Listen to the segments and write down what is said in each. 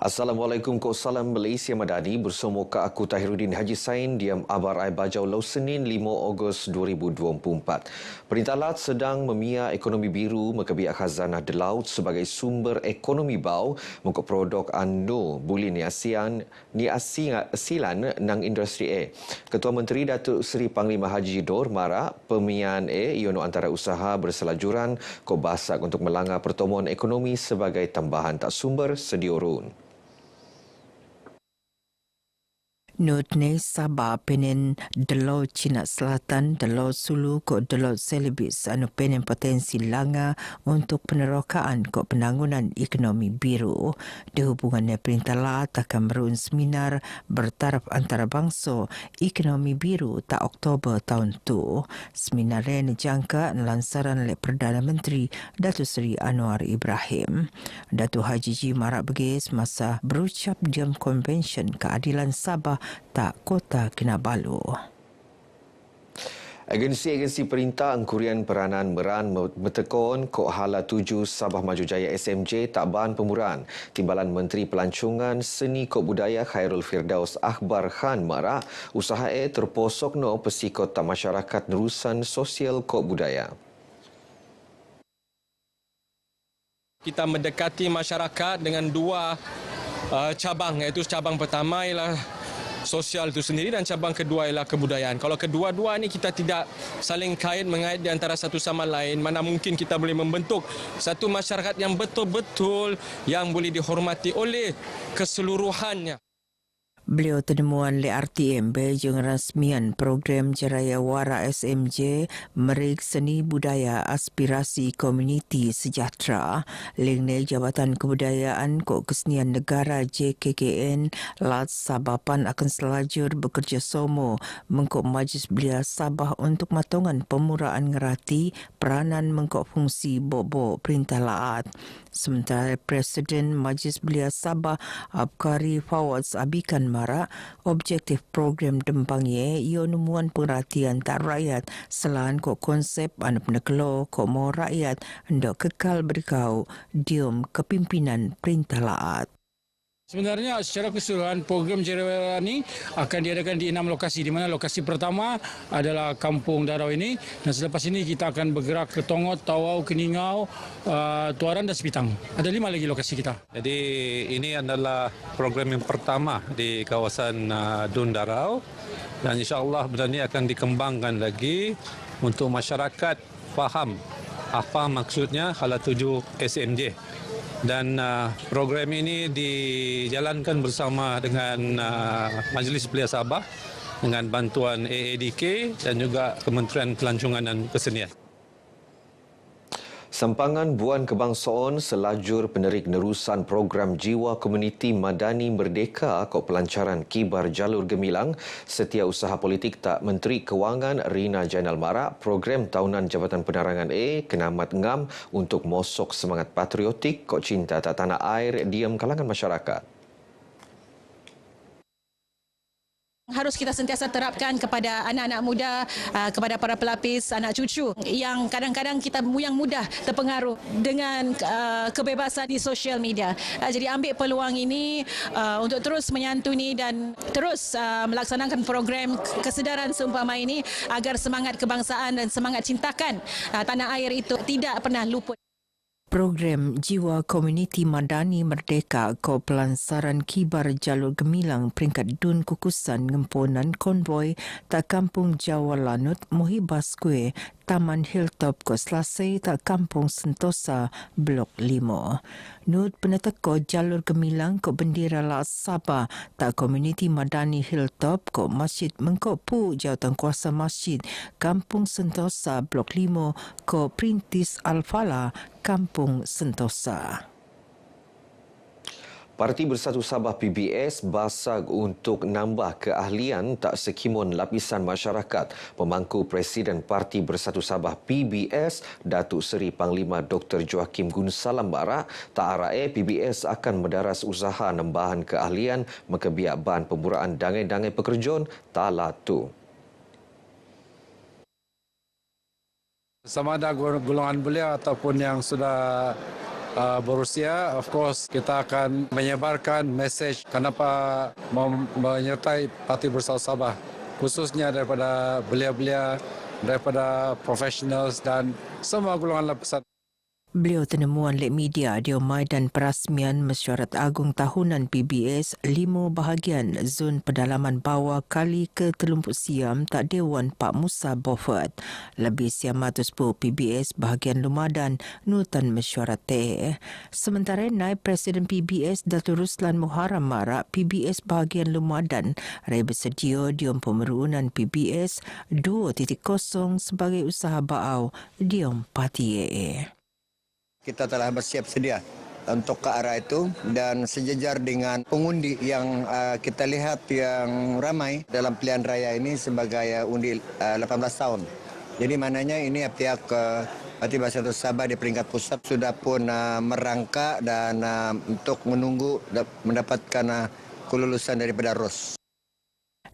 Assalamualaikum, Kok Salam Malaysia Madani bersama Kak aku Tahiruddin Haji Sain diam Abar Ai Bajau Lau Senin 5 Ogos 2024. Perintah Lat sedang memia ekonomi biru mekabiak khazanah de laut sebagai sumber ekonomi bau mengikut produk ando buli ni asilan nang industri Ketua Menteri Datuk Seri Panglima Haji Dor Mara pemian iono antara usaha berselajuran ko basak untuk melanggar pertemuan ekonomi sebagai tambahan tak sumber sediorun. Nutne Sabah penen Delo Cina Selatan, Delo Sulu ko Delo Selibis anu penen potensi langa untuk penerokaan ko penangunan ekonomi biru. Di hubungannya Perintah Lat akan merun seminar bertaraf antarabangsa ekonomi biru tak Oktober tahun tu. Seminar ini dijangka lansaran oleh Perdana Menteri Datuk Seri Anwar Ibrahim. Datuk Haji Ji Marak Begis masa berucap diam Konvensyen Keadilan Sabah tak Kota Kinabalu. Agensi-agensi perintah angkurian peranan meran metekon Kok Hala 7 Sabah Maju Jaya SMJ tak ban pemuraan. Timbalan Menteri Pelancongan Seni Kok Budaya Khairul Firdaus Akbar Khan Marak usaha terposok no pesikot tak masyarakat nerusan sosial Kok Budaya. Kita mendekati masyarakat dengan dua cabang, iaitu cabang pertama ialah sosial itu sendiri dan cabang kedua ialah kebudayaan. Kalau kedua-dua ni kita tidak saling kait mengait di antara satu sama lain, mana mungkin kita boleh membentuk satu masyarakat yang betul-betul yang boleh dihormati oleh keseluruhannya. Beliau temuan le RTM Bejeng rasmian program Jeraya Wara SMJ Merik Seni Budaya Aspirasi Komuniti Sejahtera. Lengne Jabatan Kebudayaan Kok Kesenian Negara JKKN Lat Sabapan akan selajur bekerjasama mengkok Majlis Belia Sabah untuk matongan pemuraan ngerati peranan mengkok fungsi bobo Perintah Lat. Sementara Presiden Majlis Belia Sabah Abkari Fawaz Abikan Mara, objektif program Dempang Ye ia numuan perhatian tak rakyat selain kok konsep anu penekelo kok mau rakyat hendak kekal berkau dium kepimpinan Perintah Laat. Sebenarnya secara keseluruhan program Jerewara ini akan diadakan di 6 lokasi, di mana lokasi pertama adalah Kampung Darau ini dan selepas ini kita akan bergerak ke Tongot, Tawau, Keningau, Tuaran dan Sepitang. Ada 5 lagi lokasi kita. Jadi ini adalah program yang pertama di kawasan Dun Darau dan insya-Allah benda ini akan dikembangkan lagi untuk masyarakat faham apa maksudnya Hala 7 SMJ. Dan program ini dijalankan bersama dengan Majlis Belia Sabah dengan bantuan AADK dan juga Kementerian Pelancongan dan Kesenian. Sampangan Buan Kebangsaan selajur penerik nerusan program Jiwa Komuniti Madani Merdeka Kok Pelancaran Kibar Jalur Gemilang Setiausaha Politik Tak Menteri Kewangan Rina Jainal Marak program tahunan Jabatan Penerangan Kenamat Ngam untuk mosok semangat patriotik Kok cinta tak tanah air diam kalangan masyarakat. Harus kita sentiasa terapkan kepada anak-anak muda, kepada para pelapis, anak cucu yang kadang-kadang kita yang mudah terpengaruh dengan kebebasan di sosial media. Jadi ambil peluang ini untuk terus menyantuni dan terus melaksanakan program kesedaran seumpama ini agar semangat kebangsaan dan semangat cintakan tanah air itu tidak pernah luput. Program Jiwa Komuniti Madani Merdeka Ko Pelansaran Kibar Jalur Gemilang peringkat Dun Kukusan ngempunan konvoi tak Kampung Jawa Lanut Mohibas Kue Taman Hilltop Ko Selasih tak Kampung Sentosa Blok 5. Nut peneteko Jalur Gemilang Ko Bendera La Sabah tak Komuniti Madani Hilltop Ko Masjid Mengkopu Jawatan Kuasa Masjid Kampung Sentosa Blok 5 Ko Perintis Al-Falah Kampung Sentosa. Parti Bersatu Sabah PBS basag untuk nambah keahlian tak sekimun lapisan masyarakat. Pemangku Presiden Parti Bersatu Sabah PBS, Datuk Seri Panglima Dr. Joakim Gunsalam Barak, tak arae PBS akan mendaras usaha nambahan keahlian mekebiak ban pemuraan dangai-dangai pekerjaan tala tu. Sama ada golongan belia ataupun yang sudah berusia, of course kita akan menyebarkan mesej kenapa menyertai Parti Bersatu Sabah, khususnya daripada belia-belia, daripada professionals dan semua golongan lapisan. Beliau tenemuan lek media di Maidan Perasmian Mesyuarat Agung Tahunan PBS 5 bahagian zon pedalaman bawah kali ke Telumpuk Siam tak Dewan Pak Musa Beaufort. Lebih siam atuspu PBS bahagian Lumadan Nutan Mesyuarat Teh. Sementara Naib Presiden PBS Datuk Ruslan Muharram Marak PBS bahagian Lumadan rai bersedia diom pemerunan PBS 2.0 sebagai usaha baau diom Parti AA. Kita telah bersiap sedia untuk ke arah itu dan sejajar dengan pengundi yang kita lihat yang ramai dalam pilihan raya ini sebagai undi 18 tahun. Jadi maknanya ini pihak Parti Bersatu Sabah di peringkat pusat sudah pun merangkak dan untuk menunggu mendapatkan kelulusan daripada ROS.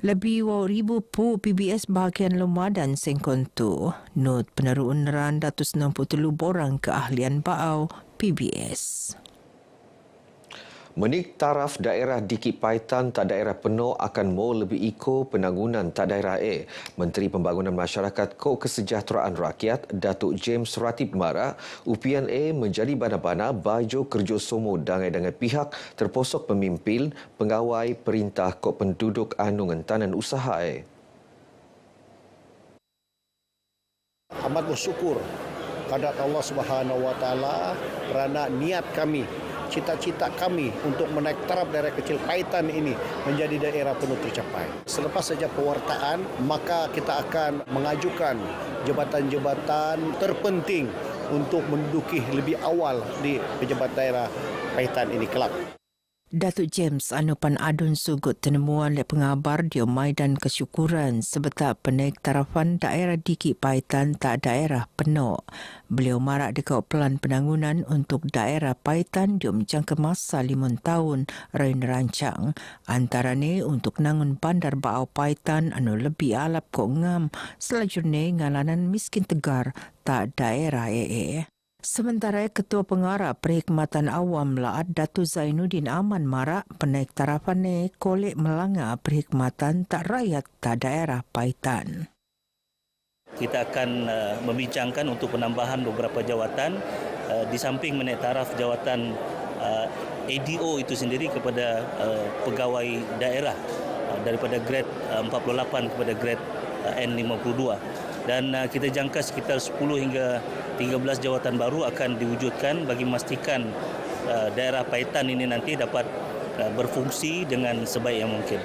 Lebih 2,000 PBS bahagian Lumadan sengkontu. Not peneruan ran 163 borang keahlian baau PBS. Menik taraf daerah Dikit Paitan tak daerah penuh akan mau lebih iko penanggunan tak daerah A. Menteri Pembangunan Masyarakat Kod Kesejahteraan Rakyat Datuk James Ratib Marak, upian A menjadi bana-bana baju kerjasama dengan pihak terposok pemimpin pengawai perintah Kod Penduduk anu ngentanan usaha A. Amat bersyukur kepada Allah Subhanahu Wa Taala kerana niat kami, cita-cita kami untuk menaik taraf daerah kecil Paitan ini menjadi daerah penuh tercapai. Selepas saja pewartaan, maka kita akan mengajukan jabatan-jabatan terpenting untuk menduduki lebih awal di pejabat daerah Paitan ini kelak. Datuk James Anupan Adun Sugut tenemuan oleh pengabar di Maidan Kesyukuran sebetar penaik tarafan daerah Dikit Paitan tak daerah penuh. Beliau marak dekat pelan penangunan untuk daerah Paitan di jangka masa 5 tahun rain rancang. Antaranya untuk nangun bandar baau Paitan anu lebih alap kok ngam selanjutnya ngalanan miskin tegar tak daerah AA. Sementara Ketua Pengarah Perkhidmatan Awam Laat Datuk Zainuddin Aman Marak penaik tarafan kolek melanggar perkhidmatan tak rakyat tak daerah Paitan. Kita akan membincangkan untuk penambahan beberapa jawatan di samping menaik taraf jawatan ADO itu sendiri kepada pegawai daerah daripada grade 48 kepada grade N52. Dan kita jangka sekitar 10 hingga 13 jawatan baru akan diwujudkan bagi memastikan daerah Paitan ini nanti dapat berfungsi dengan sebaik yang mungkin.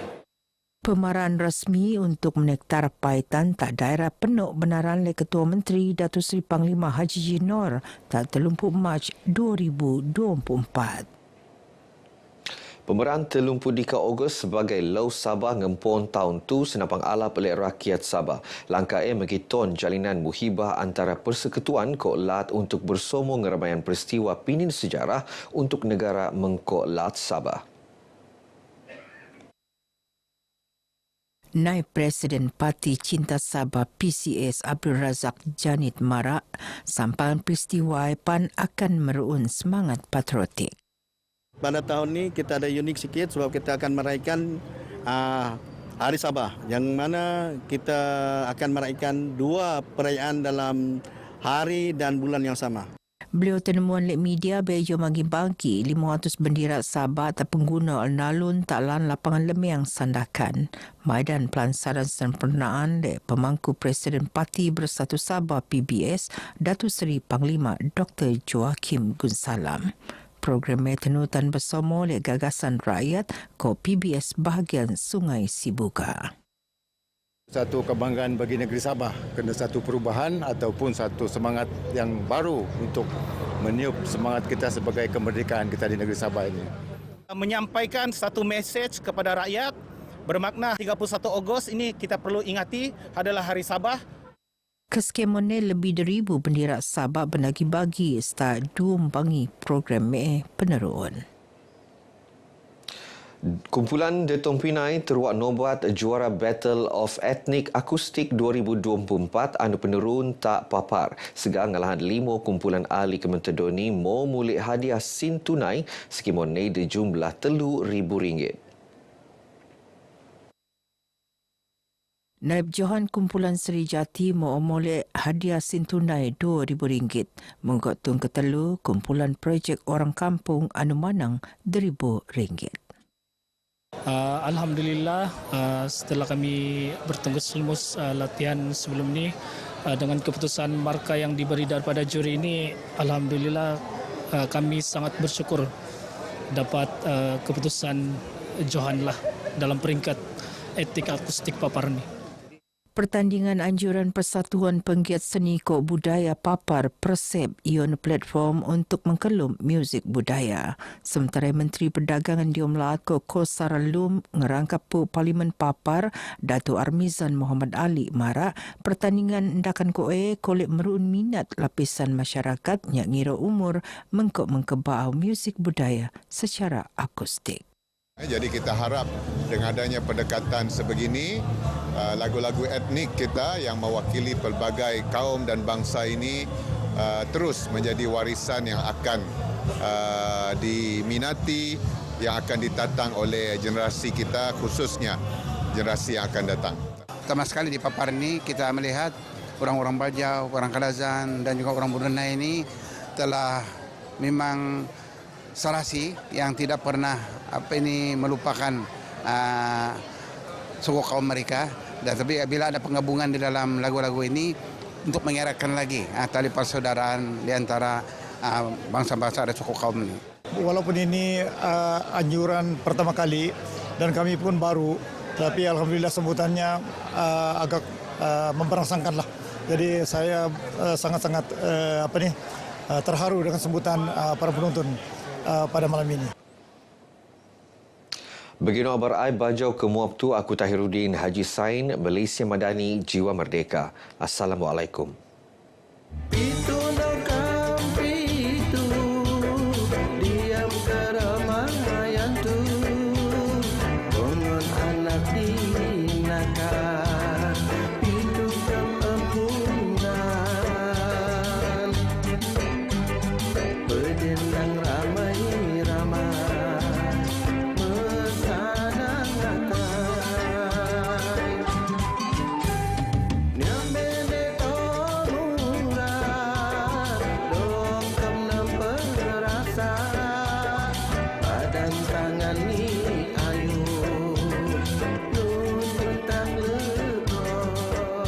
Pemarahan rasmi untuk menaik taraf Paitan tak daerah penuh benaran oleh Ketua Menteri Datuk Seri Panglima Haji Jinor tak terlumpuk Mac 2024. Pemeran terlumpur di Ogos sebagai Lau Sabah ngempon tahun tu senapang alap oleh rakyat Sabah. Langkah mengiton jalinan muhibah antara persekutuan Kok Lat untuk bersomong ngeramaian peristiwa pinin sejarah untuk negara Mengkok Lat Sabah. Naib Presiden Parti Cinta Sabah PCS Abdul Razak Janit Marak sampai peristiwa PAN akan meruun semangat patriotik. Pada tahun ini kita ada unik sikit sebab kita akan meraihkan Hari Sabah yang mana kita akan meraihkan 2 perayaan dalam hari dan bulan yang sama. Beliau tenemuan lek media bejo magi bangki 500 bendera Sabah tak pengguna alun-alun tak lan lapangan lemiang sandakan. Maidan Pelansaran Sempurnaan lek pemangku Presiden Parti Bersatu Sabah PBS Datuk Seri Panglima Dr. Joachim Gunsalam. Program tenutan bersama oleh Gagasan Rakyat ke PBS bahagian Sungai Sibuka. Satu kebanggaan bagi negeri Sabah, kena satu perubahan ataupun satu semangat yang baru untuk meniup semangat kita sebagai kemerdekaan kita di negeri Sabah ini. Menyampaikan satu mesej kepada rakyat bermakna 31 Ogos ini kita perlu ingati adalah Hari Sabah. Keskemone lebih dari 1,000 bendera Sabah bagi-bagi start 2 bangi program peneruan. Kumpulan Detong Pinai teruak nobat juara Battle of Ethnic Akustik 2024 anu penurun tak papar. Segang ngalahan 5 kumpulan ahli Kementaduni mau mulik hadiah sin tunai sekimon neda jumlah RM3,000. Naib Johan Kumpulan Seri Jati mau molek hadiah sin tunai RM2,000. Menggok tun ketelu kumpulan projek orang kampung anu manang RM1,000. Alhamdulillah, setelah kami bertunggus-lumus latihan sebelum ini, dengan keputusan markah yang diberi daripada juri ini, alhamdulillah kami sangat bersyukur dapat keputusan Johan lah dalam peringkat etik akustik papar ini. Pertandingan anjuran Persatuan Penggiat Seni Kok Budaya Papar Persep ion platform untuk mengkelum muzik budaya. Sementara Menteri Perdagangan Diom Melaka Ko Saralum ngerangkap Parlimen Papar Dato' Armizan Muhammad Ali marak pertandingan ndakan koe kolek merun minat lapisan masyarakat yang ngira umur mengkok mengkebau muzik budaya secara akustik. Jadi kita harap dengan adanya pendekatan sebegini, lagu-lagu etnik kita yang mewakili pelbagai kaum dan bangsa ini terus menjadi warisan yang akan diminati, yang akan ditatang oleh generasi kita, khususnya generasi yang akan datang. Pertama sekali di Papar ini kita melihat orang-orang Bajau, orang Kadazan dan juga orang Brunei ini telah memang sarasi yang tidak pernah melupakan suku kaum mereka. Dan tapi bila ada penggabungan di dalam lagu-lagu ini untuk mengeratkan lagi tali persaudaraan di antara bangsa-bangsa dan suku kaum ini. Walaupun ini anjuran pertama kali dan kami pun baru, tapi alhamdulillah sambutannya agak memperangsangkan lah. Jadi saya sangat-sangat terharu dengan sambutan para penonton pada malam ini. Begino abar ai bajau ke Muabtu aku Tahiruddin Haji Sain, Malaysia Madani Jiwa Merdeka. Assalamualaikum.